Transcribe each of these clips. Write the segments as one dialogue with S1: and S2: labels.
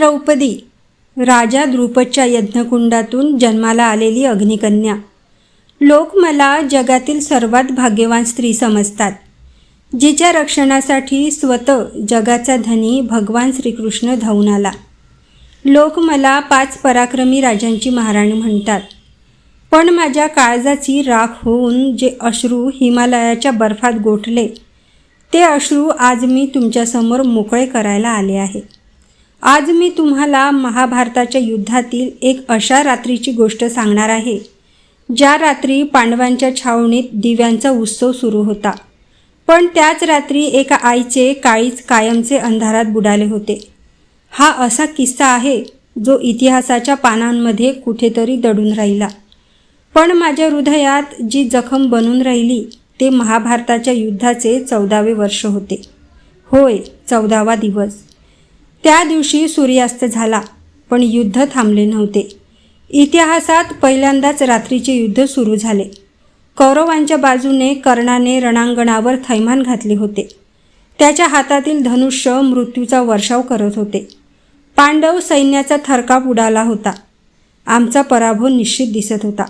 S1: द्रौपदी, राजा द्रुपदच्या यज्ञकुंडातून जन्माला आलेली अग्निकन्या. लोक मला जगातील सर्वात भाग्यवान स्त्री समजतात, जिच्या रक्षणासाठी स्वतः जगाचा धनी भगवान श्रीकृष्ण धावून आला. लोक मला 5 पराक्रमी राजांची महाराणी म्हणतात. पण माझ्या काळजाची राख होऊन जे अश्रू हिमालयाच्या बर्फात गोठले, ते अश्रू आज मी तुमच्यासमोर मोकळे करायला आले आहे. आज मी तुम्हाला महाभारताच्या युद्धातील एक अशा रात्रीची गोष्ट सांगणार आहे, ज्या रात्री पांडवांच्या छावणीत दिव्यांचा उत्सव सुरू होता. पण त्याच रात्री एका आईचे काळीज कायमचे अंधारात बुडाले होते. हा असा किस्सा आहे जो इतिहासाच्या पानांमध्ये कुठेतरी दडून राहिला. पण माझ्या हृदयात जी जखम बनून राहिली ते महाभारताच्या युद्धाचे 14वे वर्ष होते. होय, 14वा दिवस. त्या दिवशी सूर्यास्त झाला, पण युद्ध थांबले नव्हते. इतिहासात पहिल्यांदाच रात्रीचे युद्ध सुरू झाले. कौरवांच्या बाजूने कर्णाने रणांगणावर थैमान घातले होते. त्याच्या हातातील धनुष्य मृत्यूचा वर्षाव करत होते. पांडव सैन्याचा थरकाप उडाला होता. आमचा पराभव निश्चित दिसत होता.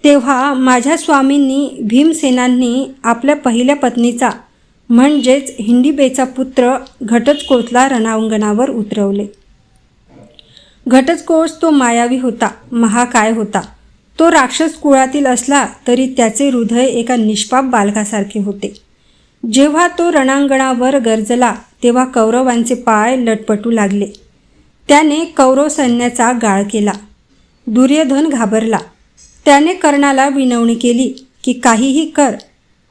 S1: तेव्हा माझ्या स्वामींनी भीमसेनांनी आपल्या पहिल्या पत्नीचा म्हणजेच हिंडिबेचा पुत्र घटोत्कचला रणांगणावर उतरवले. घटोत्कच तो मायावी होता, महाकाय होता. तो राक्षस कुळातील असला तरी त्याचे हृदय एका निष्पाप बालकासारखे होते. जेव्हा तो रणांगणावर गरजला तेव्हा कौरवांचे पाय लटपटू लागले. त्याने कौरव सैन्याचा गाळ केला. दुर्योधन घाबरला. त्याने कर्णाला विनवणी केली की काहीही कर,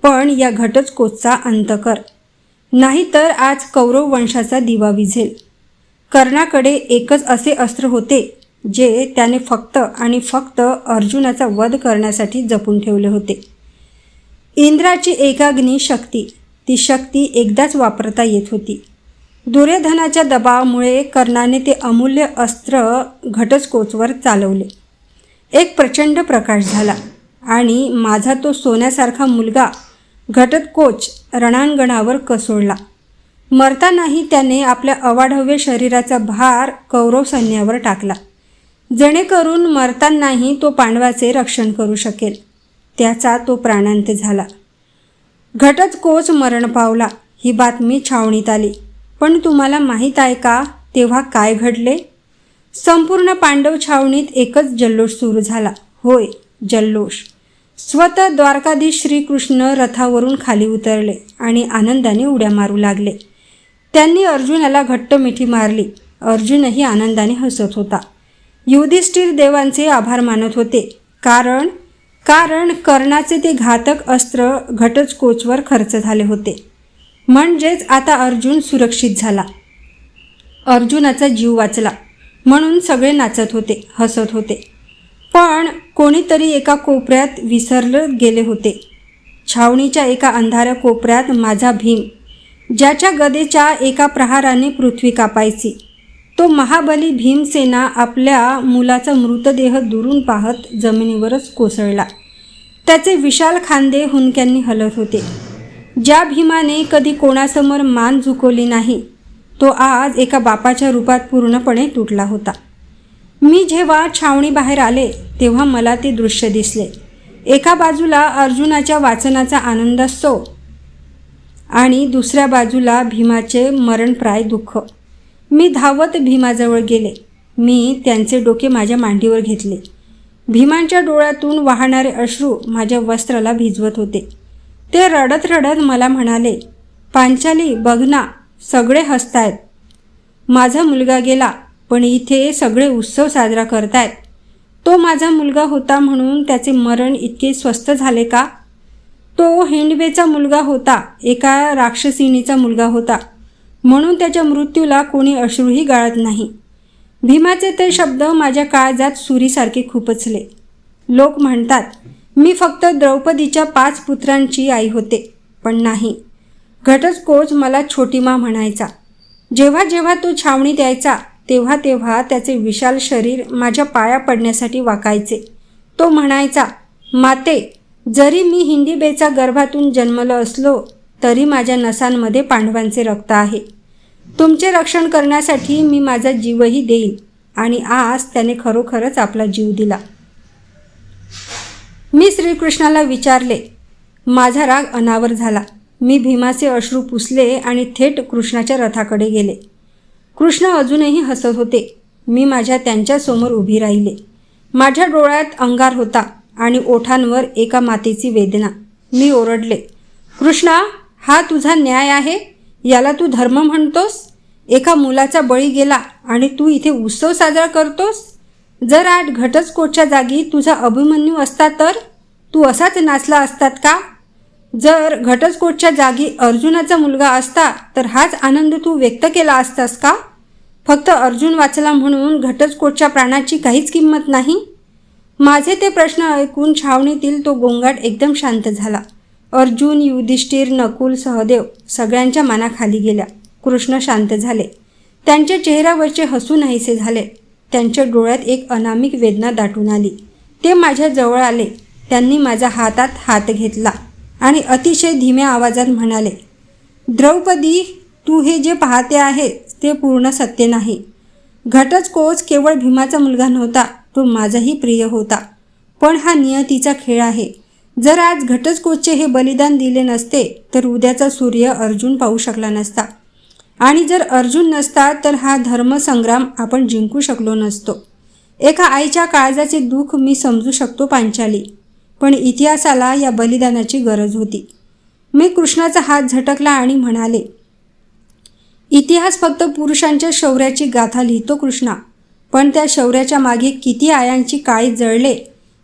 S1: पण या घटोत्कचचा अंत कर, नाहीतर आज कौरव वंशाचा दिवा विझेल. कर्णाकडे एकच असे अस्त्र होते जे त्याने फक्त आणि फक्त अर्जुनाचा वध करण्यासाठी जपून ठेवले होते. इंद्राची एकाग्नी शक्ती. ती शक्ती एकदाच वापरता येत होती. दुर्योधनाच्या दबावामुळे कर्णाने ते अमूल्य अस्त्र घटोत्कचवर चालवले. एक प्रचंड प्रकाश झाला आणि माझा तो सोन्यासारखा मुलगा घटोत्कच रणांगणावर कोसळला. मरतानाही त्याने आपल्या अवाढव्य शरीराचा भार कौरव सैन्यावर टाकला, जेणेकरून मरतानाही तो पांडवाचे रक्षण करू शकेल. त्याचा तो प्राणांत झाला. घटोत्कच मरण पावला. ही बातमी छावणीत आली. पण तुम्हाला माहीत आहे का तेव्हा काय घडले? संपूर्ण पांडव छावणीत एकच जल्लोष सुरू झाला. होय, जल्लोष. स्वतः द्वारकाधीश श्रीकृष्ण रथावरून खाली उतरले आणि आनंदाने उड्या मारू लागले. त्यांनी अर्जुनाला घट्ट मिठी मारली. अर्जुनही आनंदाने हसत होता. युधिष्ठिर देवांचे आभार मानत होते, कारण कर्णाचे ते घातक अस्त्र घटोत्कचवर खर्च झाले होते. म्हणजेच आता अर्जुन सुरक्षित झाला. अर्जुनाचा जीव वाचला म्हणून सगळे नाचत होते, हसत होते. पण कोणीतरी एका कोपऱ्यात विसरले गेले होते. छावणीच्या एका अंधाऱ्या कोपऱ्यात माझा भीम, ज्याच्या गदेच्या एका प्रहाराने पृथ्वी कापायची. तो महाबली भीमसेना आपल्या मुलाचा मृतदेह दुरून पाहत जमिनीवरच कोसळला. त्याचे विशाल खांदे हुंदक्यांनी हलत होते. ज्या भीमाने कधी कोणासमोर मान झुकवली नाही, तो आज एका बापाच्या रूपात पूर्णपणे तुटला होता. मी जेव्हा छावणीबाहेर आले तेव्हा मला ते दृश्य दिसले. एका बाजूला अर्जुनाच्या वाचनाचा आनंदोत्सव आणि दुसऱ्या बाजूला भीमाचे मरणप्राय दुःख. मी धावत भीमाजवळ गेले. मी त्यांचे डोके माझ्या मांडीवर घेतले. भीमांच्या डोळ्यातून वाहणारे अश्रू माझ्या वस्त्राला भिजवत होते. ते रडत रडत मला म्हणाले, पांचाली बघ ना, सगळे हसतायत. माझा मुलगा गेला, पण इथे सगळे उत्सव साजरा करतायत. तो माझा मुलगा होता म्हणून त्याचे मरण इतके स्वस्त झाले का? तो हिंडबेचा मुलगा होता, एका राक्षसिणीचा मुलगा होता, म्हणून त्याच्या मृत्यूला कोणी अश्रूही गाळत नाही. भीमाचे ते शब्द माझ्या काळजात सुरीसारखे खुपसले. लोक म्हणतात मी फक्त द्रौपदीच्या 5 पुत्रांची आई होते, पण नाही. घटोत्कच मला छोटी मा म्हणायचा. जेव्हा जेव्हा तो छावणीत यायचा तेव्हा तेव्हा त्याचे विशाल शरीर माझ्या पाया पडण्यासाठी वाकायचे. तो म्हणायचा, माते, जरी मी हिंडिबेचा गर्भातून जन्मलो असलो तरी माझ्या नसांमध्ये पांडवांचे रक्त आहे. तुमचे रक्षण करण्यासाठी मी माझा जीवही देईन. आणि आज त्याने खरोखरच आपला जीव दिला. मी श्रीकृष्णाला विचारले. माझा राग अनावर झाला. मी भीमाचे अश्रू पुसले आणि थेट कृष्णाच्या रथाकडे गेले. कृष्ण अजूनही हसत होते. मी त्यांच्यासमोर उभी राहिले. माझ्या डोळ्यात अंगार होता आणि ओठांवर एका मातेची वेदना. मी ओरडले, कृष्णा, हा तुझा न्याय आहे? याला तू धर्म म्हणतोस? एका मुलाचा बळी गेला आणि तू इथे उत्सव साजरा करतोस? जर आज घटस्फोटच्या जागी तुझा अभिमन्यू असता तर तू असाच नाचला असतात का? जर घटस्फोटच्या जागी अर्जुनाचा मुलगा असता तर हाच आनंद तू व्यक्त केला असतास का? फक्त अर्जुन वाचला म्हणून घटस्फोटच्या प्राणाची काहीच किंमत नाही? माझे ते प्रश्न ऐकून छावणीतील तो गोंगाट एकदम शांत झाला. अर्जुन, युधिष्ठिर, नकुल, सहदेव सगळ्यांच्या मनाखाली गेल्या. कृष्ण शांत झाले. त्यांच्या चेहऱ्यावरचे हसू नाहीसे झाले. त्यांच्या डोळ्यात एक अनामिक वेदना दाटून आली. ते माझ्या जवळ आले. त्यांनी माझ्या हातात हात घेतला आणि अतिशय धीम्या आवाजात म्हणाले, द्रौपदी, तू हे जे पाहते आहे ते पूर्ण सत्य नाही. घटस्फोट केवळ भीमाचा मुलगा नव्हता, तो माझाही प्रिय होता. पण हा नियतीचा खेळ आहे. जर आज घटस्फोटचे हे बलिदान दिले नसते तर उद्याचा सूर्य अर्जुन पाहू शकला नसता. आणि जर अर्जुन नसता तर हा धर्मसंग्राम आपण जिंकू शकलो नसतो. एका आईच्या काळजाचे दुःख मी समजू शकतो पांचाली, पण इतिहासाला या बलिदानाची गरज होती. मी कृष्णाचा हात झटकला आणि म्हणाले, इतिहास फक्त पुरुषांच्या शौर्याची गाथा लिहितो कृष्णा, पण त्या शौर्याच्या मागे किती आयांची काळी जळले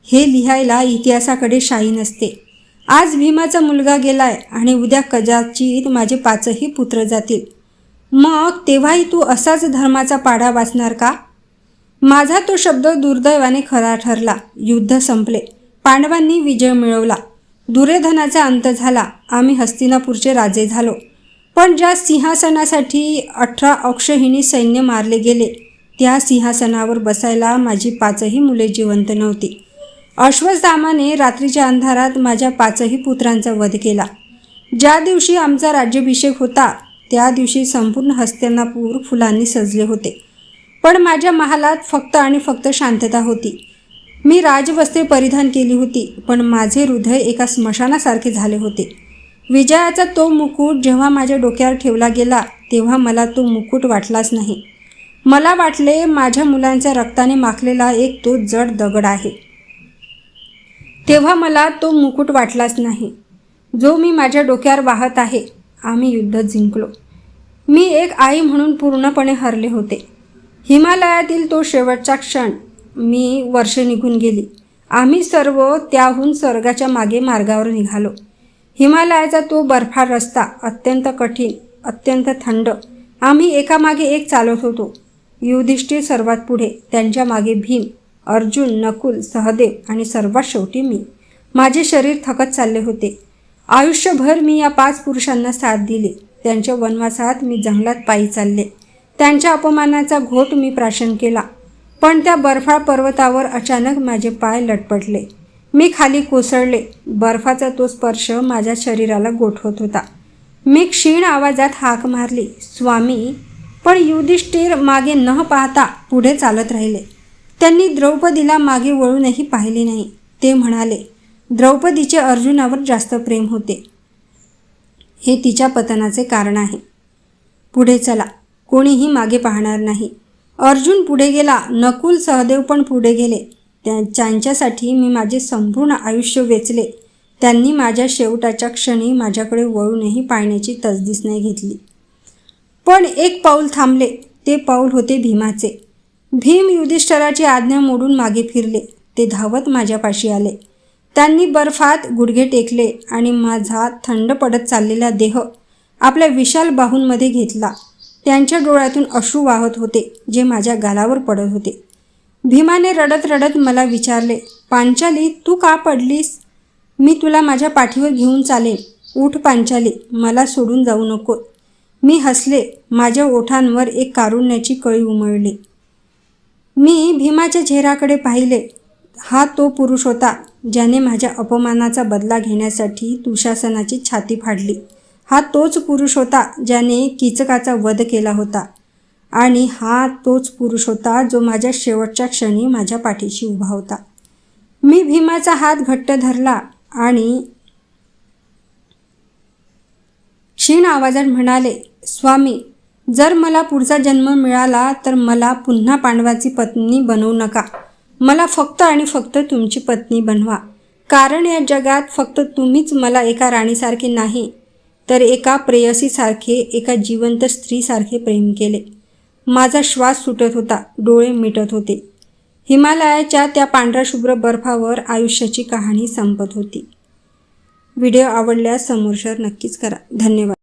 S1: हे लिहायला इतिहासाकडे शाई नसते. आज भीमाचा मुलगा गेलाय आणि उद्या कदाचित माझे 5ही पुत्र जातील. मग तेव्हाही तू असाच धर्माचा पाढा वाचणार का? माझा तो शब्द दुर्दैवाने खरा ठरला. युद्ध संपले. पांडवांनी विजय मिळवला. दुर्योधनाचा अंत झाला. आम्ही हस्तिनापूरचे राजे झालो. पण ज्या सिंहासनासाठी 18 अक्षौहिणी सैन्य मारले गेले, त्या सिंहासनावर बसायला माझी 5ही मुले जिवंत नव्हती. अश्वत्थामाने रात्रीच्या अंधारात माझ्या 5ही पुत्रांचा वध केला. ज्या दिवशी आमचा राज्याभिषेक होता त्या दिवशी संपूर्ण हस्तिनापूर फुलांनी सजले होते. पण माझ्या महालात फक्त आणि फक्त शांतता होती. मी राजवस्त्रे परिधान केली होती, पण माझे हृदय एका स्मशानासारखे झाले होते. विजयाचा तो मुकुट जेव्हा माझ्या डोक्यावर ठेवला गेला तेव्हा मला तो मुकुट वाटलाच नाही. मला वाटले माझ्या मुलांच्या रक्ताने माखलेला एक तो जड दगड आहे. तेव्हा मला तो मुकुट वाटलाच नाही जो मी माझ्या डोक्यावर वाहत आहे. आम्ही युद्ध जिंकलो. मी एक आई म्हणून पूर्णपणे हरले होते. हिमालयातील तो शेवटचा क्षण. मी वर्षे निघून गेली. आम्ही सर्व त्याहून स्वर्गाच्या मागे मार्गावर निघालो. हिमालयाचा तो बर्फाळ रस्ता अत्यंत कठीण, अत्यंत थंड. आम्ही एकामागे एक चालत होतो. युधिष्ठिर सर्वात पुढे, त्यांच्या मागे भीम, अर्जुन, नकुल, सहदेव आणि सर्वात शेवटी मी. माझे शरीर थकत चालले होते. आयुष्यभर मी या 5 पुरुषांना साथ दिली. त्यांच्या वनवासात मी जंगलात पायी चालले. त्यांच्या अपमानाचा घोट मी प्राशन केला. पण त्या बर्फाळ पर्वतावर अचानक माझे पाय लटपटले. मी खाली कोसळले. बर्फाचा तो स्पर्श माझ्या शरीराला गोठवत होता. मी क्षीण आवाजात हाक मारली, स्वामी. पण युधिष्ठिर मागे न पाहता पुढे चालत राहिले. त्यांनी द्रौपदीला मागे वळूनही पाहिले नाही. ते म्हणाले, द्रौपदीचे अर्जुनावर जास्त प्रेम होते. हे तिच्या पतनाचे कारण आहे. पुढे चला, कोणीही मागे पाहणार नाही. अर्जुन पुढे गेला. नकुल, सहदेव पण पुढे गेले. त्यांच्यासाठी मी माझे संपूर्ण आयुष्य वेचले. त्यांनी माझ्या शेवटाच्या क्षणी माझ्याकडे वळूनही पाहण्याची तसदीस नाही घेतली. पण एक पाऊल थांबले. ते पाऊल होते भीमाचे. भीम युधिष्ठिराची आज्ञा मोडून मागे फिरले. ते धावत माझ्यापाशी आले. त्यांनी बर्फात गुडघे टेकले आणि माझा थंड पडत चाललेला देह आपल्या विशाल बाहूंमध्ये घेतला. त्यांच्या डोळ्यातून अश्रू वाहत होते जे माझ्या गालावर पडत होते. भीमाने रडत रडत मला विचारले, पांचाली, तू का पडलीस? मी तुला माझ्या पाठीवर घेऊन चालेन. उठ पांचाली, मला सोडून जाऊ नको. मी हसले. माझ्या ओठांवर एक कारुण्याची कळी उमळली. मी भीमाच्या चेहऱ्याकडे पाहिले. हा तो पुरुष होता ज्याने माझ्या अपमानाचा बदला घेण्यासाठी दुःशासनाची छाती फाडली. हा तोच पुरुष होता ज्याने कीचकाचा वध केला होता आणि हा तोच पुरुष होता जो माझ्या शेवटच्या क्षणी माझ्या पाठीशी उभा होता. मी भीमाचा हात घट्ट धरला आणि क्षीण आवाजात म्हणाले, स्वामी, जर मला पुढचा जन्म मिळाला तर मला पुन्हा पांडवाची पत्नी बनवू नका. मला फक्त आणि फक्त तुमची पत्नी बनवा. कारण या जगात फक्त तुम्हीच मला एका राणीसारखे नाही तर एका प्रेयसीसारखे, एका जिवंत स्त्रीसारखे प्रेम केले. माझा श्वास सुटत होता, डोळे मिटत होते. हिमालयाच्या त्या पांढऱ्या शुभ्र बर्फावर आयुष्याची कहाणी संपत होती. व्हिडिओ आवडल्यास समोर शेअर नक्कीच करा. धन्यवाद.